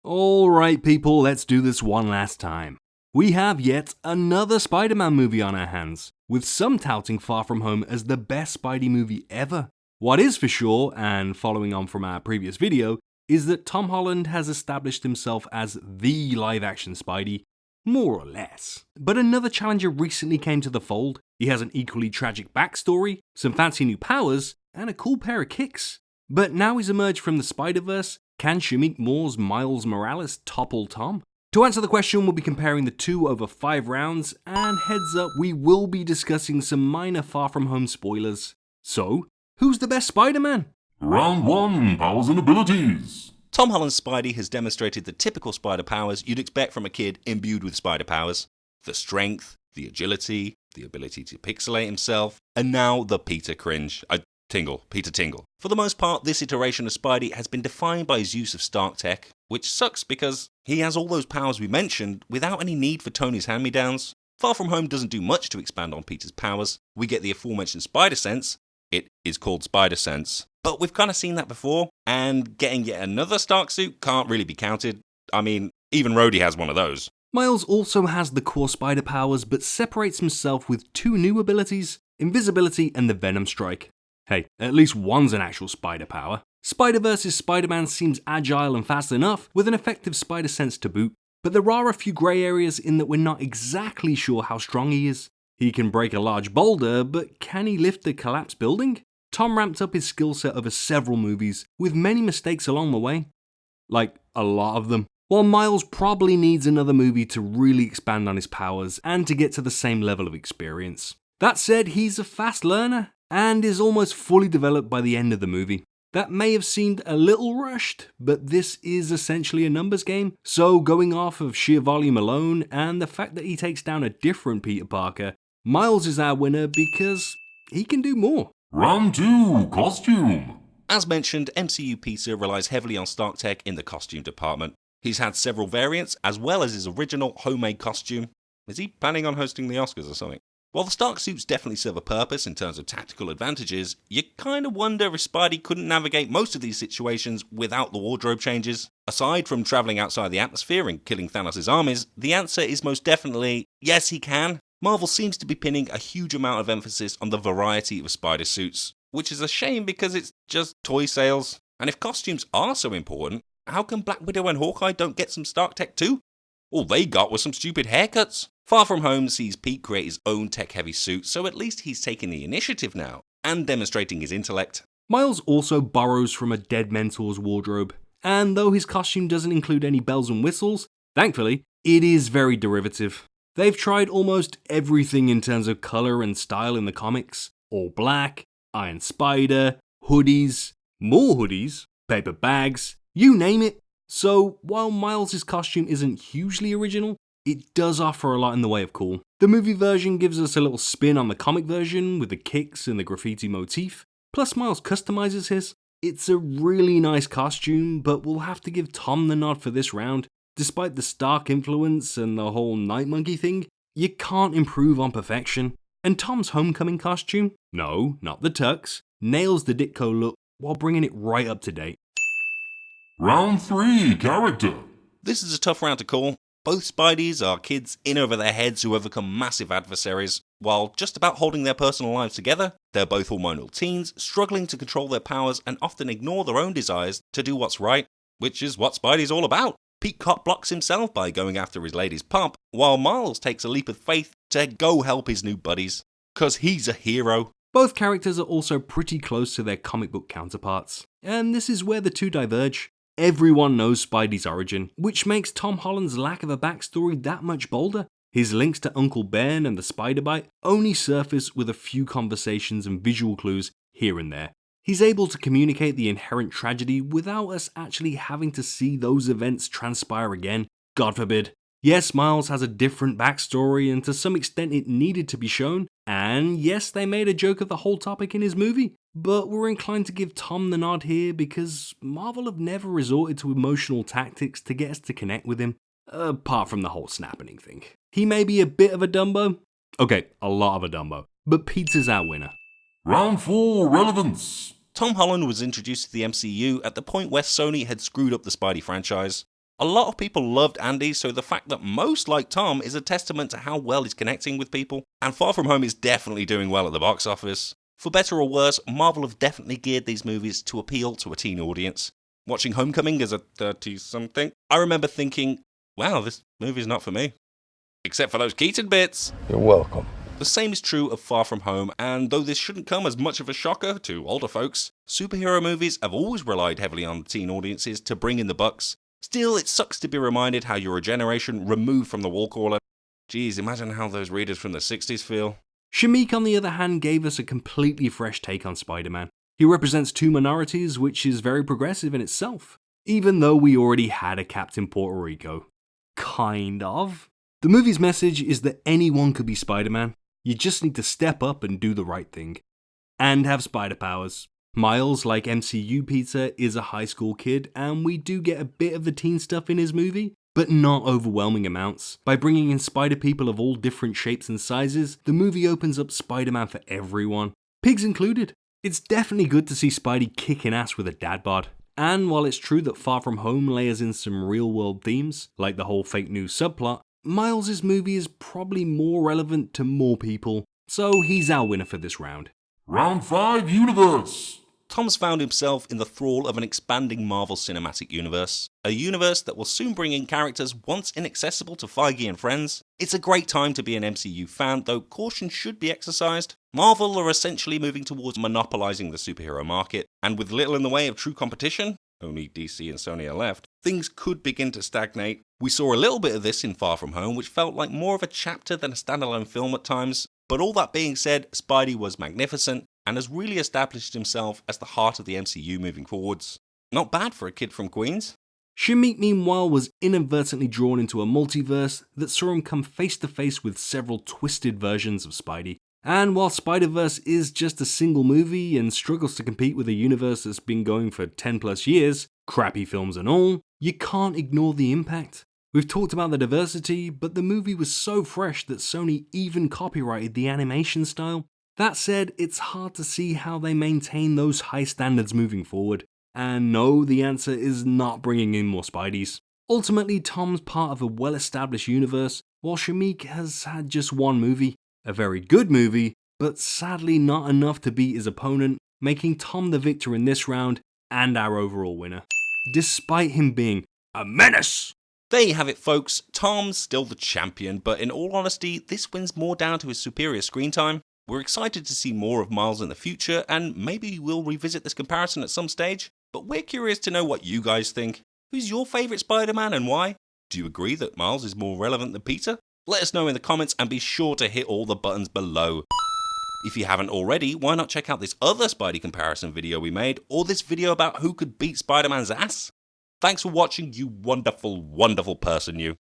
Alright people, let's do this one last time. We have yet another Spider-Man movie on our hands, with some touting Far From Home as the best Spidey movie ever. What is for sure, and following on from our previous video, is that Tom Holland has established himself as the live-action Spidey, more or less. But another challenger recently came to the fold. He has an equally tragic backstory, some fancy new powers, and a cool pair of kicks. But now he's emerged from the Spider-Verse, can Shameik Moore's Miles Morales topple Tom? To answer the question, we'll be comparing the two over 5 rounds, and heads up, we will be discussing some minor Far From Home spoilers. So, who's the best Spider-Man? Round 1, powers and abilities. Tom Holland's Spidey has demonstrated the typical spider powers you'd expect from a kid imbued with spider powers. The strength, the agility, the ability to pixelate himself, and now the Peter cringe. Peter Tingle. For the most part, this iteration of Spidey has been defined by his use of Stark tech, which sucks because he has all those powers we mentioned without any need for Tony's hand-me-downs. Far From Home doesn't do much to expand on Peter's powers. We get the aforementioned Spider Sense. It is called Spider Sense. But we've kind of seen that before, and getting yet another Stark suit can't really be counted. I mean, even Rhodey has one of those. Miles also has the core spider powers, but separates himself with 2 new abilities, invisibility and the Venom Strike. Hey, at least one's an actual spider power. Spider-Verse's Spider-Man seems agile and fast enough, with an effective spider sense to boot, but there are a few grey areas in that we're not exactly sure how strong he is. He can break a large boulder, but can he lift a collapsed building? Tom ramped up his skill set over several movies, with many mistakes along the way. Like, a lot of them. While Miles probably needs another movie to really expand on his powers and to get to the same level of experience. That said, he's a fast learner, and is almost fully developed by the end of the movie. That may have seemed a little rushed, but this is essentially a numbers game, so going off of sheer volume alone, and the fact that he takes down a different Peter Parker, Miles is our winner because he can do more. Round 2, costume. As mentioned, MCU Peter relies heavily on Stark tech in the costume department. He's had several variants, as well as his original homemade costume. Is he planning on hosting the Oscars or something? While the Stark suits definitely serve a purpose in terms of tactical advantages, you kind of wonder if Spidey couldn't navigate most of these situations without the wardrobe changes. Aside from travelling outside the atmosphere and killing Thanos' armies, the answer is most definitely, yes he can. Marvel seems to be pinning a huge amount of emphasis on the variety of spider suits, which is a shame because it's just toy sales. And if costumes are so important, how come Black Widow and Hawkeye don't get some Stark tech too? All they got was some stupid haircuts. Far From Home sees Pete create his own tech-heavy suit, so at least he's taking the initiative now, and demonstrating his intellect. Miles also borrows from a dead mentor's wardrobe, and though his costume doesn't include any bells and whistles, thankfully, it is very derivative. They've tried almost everything in terms of colour and style in the comics. All black, Iron Spider, hoodies, more hoodies, paper bags, you name it. So, while Miles' costume isn't hugely original, it does offer a lot in the way of cool. The movie version gives us a little spin on the comic version with the kicks and the graffiti motif, plus Miles customizes his. It's a really nice costume, but we'll have to give Tom the nod for this round. Despite the Stark influence and the whole Night Monkey thing, you can't improve on perfection. And Tom's homecoming costume, no, not the tux, nails the Ditko look while bringing it right up to date. Round 3, character. This is a tough round to call. Both Spideys are kids in over their heads who have become massive adversaries. While just about holding their personal lives together, they're both hormonal teens, struggling to control their powers and often ignore their own desires to do what's right, which is what Spidey's all about. Pete cop blocks himself by going after his lady's pop, while Miles takes a leap of faith to go help his new buddies. 'Cause he's a hero. Both characters are also pretty close to their comic book counterparts, and this is where the two diverge. Everyone knows Spidey's origin, which makes Tom Holland's lack of a backstory that much bolder. His links to Uncle Ben and the Spider Bite only surface with a few conversations and visual clues here and there. He's able to communicate the inherent tragedy without us actually having to see those events transpire again, God forbid. Yes, Miles has a different backstory and to some extent it needed to be shown, and yes, they made a joke of the whole topic in his movie, but we're inclined to give Tom the nod here because Marvel have never resorted to emotional tactics to get us to connect with him, apart from the whole snapping thing. He may be a bit of a Dumbo, okay, a lot of a Dumbo, but Peter's our winner. Round 4, relevance. Tom Holland was introduced to the MCU at the point where Sony had screwed up the Spidey franchise. A lot of people loved Andy, so the fact that most like Tom is a testament to how well he's connecting with people, and Far From Home is definitely doing well at the box office. For better or worse, Marvel have definitely geared these movies to appeal to a teen audience. Watching Homecoming as a 30-something, I remember thinking, wow, this movie's not for me. Except for those Keaton bits. You're welcome. The same is true of Far From Home, and though this shouldn't come as much of a shocker to older folks, superhero movies have always relied heavily on teen audiences to bring in the bucks. Still, it sucks to be reminded how you're a generation removed from the wall crawler. Geez, imagine how those readers from the 60s feel. Shameik, on the other hand, gave us a completely fresh take on Spider-Man. He represents two minorities, which is very progressive in itself, even though we already had a Captain Puerto Rico. Kind of. The movie's message is that anyone could be Spider-Man. You just need to step up and do the right thing. And have spider powers. Miles, like MCU Peter, is a high school kid, and we do get a bit of the teen stuff in his movie, but not overwhelming amounts. By bringing in spider people of all different shapes and sizes, the movie opens up Spider-Man for everyone, pigs included. It's definitely good to see Spidey kicking ass with a dad bod. And while it's true that Far From Home layers in some real-world themes, like the whole fake news subplot, Miles' movie is probably more relevant to more people, so he's our winner for this round. Round 5 Universe. Tom's found himself in the thrall of an expanding Marvel Cinematic Universe, a universe that will soon bring in characters once inaccessible to Feige and friends. It's a great time to be an MCU fan, though caution should be exercised. Marvel are essentially moving towards monopolizing the superhero market, and with little in the way of true competition, only DC and Sony are left, things could begin to stagnate. We saw a little bit of this in Far From Home, which felt like more of a chapter than a standalone film at times, but all that being said, Spidey was magnificent, and has really established himself as the heart of the MCU moving forwards. Not bad for a kid from Queens. Shameik, meanwhile, was inadvertently drawn into a multiverse that saw him come face to face with several twisted versions of Spidey. And while Spider-Verse is just a single movie and struggles to compete with a universe that's been going for 10 plus years, crappy films and all, you can't ignore the impact. We've talked about the diversity, but the movie was so fresh that Sony even copyrighted the animation style. That said, it's hard to see how they maintain those high standards moving forward. And no, the answer is not bringing in more Spideys. Ultimately, Tom's part of a well-established universe, while Shameik has had just one movie. A very good movie, but sadly not enough to beat his opponent, making Tom the victor in this round and our overall winner. Despite him being a menace! There you have it, folks. Tom's still the champion, but in all honesty, this wins more down to his superior screen time. We're excited to see more of Miles in the future, and maybe we'll revisit this comparison at some stage, but we're curious to know what you guys think. Who's your favourite Spider-Man and why? Do you agree that Miles is more relevant than Peter? Let us know in the comments and be sure to hit all the buttons below. If you haven't already, why not check out this other Spidey comparison video we made, or this video about who could beat Spider-Man's ass? Thanks for watching, you wonderful, wonderful person, you.